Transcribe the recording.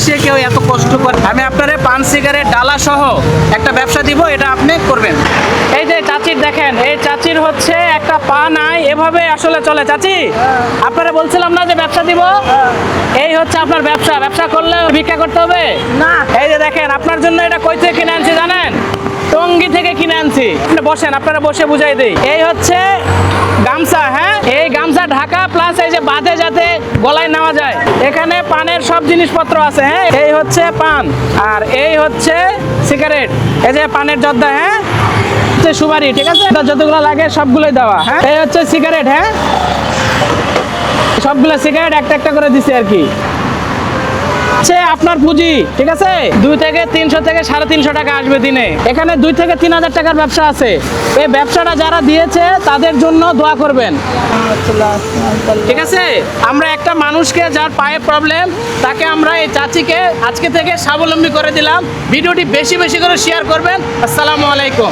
এসে কেউ এত কষ্ট করে। আমি আপনারে পান সিগারেট ডালা সহ একটা ব্যবসা দিব, এটা আপনি করবেন। এই যে চাচির দেখেন, এই চাচির হচ্ছে একটা পা নাই, এভাবে আসলে চলে। চাচি, আপনারা বলছিলাম না যে ব্যবসা দিব, এই হচ্ছে আপনার ব্যবসা। ব্যবসা করলে ভিক্ষা করতে হবে না। এই যে দেখেন, আপনার জন্য এটা কই থেকে কিনে আনছি জানেন? টঙ্গী থেকে কিনে আনছি। আপনি বসেন, আপনারা বসে বুঝাই দেই। এই হচ্ছে গামছা, হ্যাঁ, এই গামছা ঢাকা প্লাস এই যে বাঁধে যাতে গলায় নেওয়া যায়। এখানে পানের সব জিনিসপত্র আছে, হ্যাঁ। এই হচ্ছে পান, আর এই হচ্ছে সিগারেট। এই যে পানের জর্দা, হ্যাঁ, সুপারি, ঠিক আছে, যতগুলো লাগে সবগুলোই দেওয়া, হ্যাঁ। এই হচ্ছে সিগারেট, হ্যাঁ, সবগুলো সিগারেট একটা একটা করে দিছে আর কি। আপনার পুঁজি, ঠিক আছে, 2 থেকে 300 থেকে 350 টাকা আসবে দিনে। এখানে 2 থেকে 3000 টাকার ব্যবসা আছে। এই ব্যবসাটা যারা দিয়েছে তাদের জন্য দোয়া করবেন, ঠিক আছে। আমরা একটা মানুষকে যার পায়ে প্রবলেম, তাকে আমরা এই চাচিকে আজকে থেকে স্বাবলম্বী করে দিলাম। ভিডিওটি বেশি বেশি করে শেয়ার করবেন। আসসালামু আলাইকুম।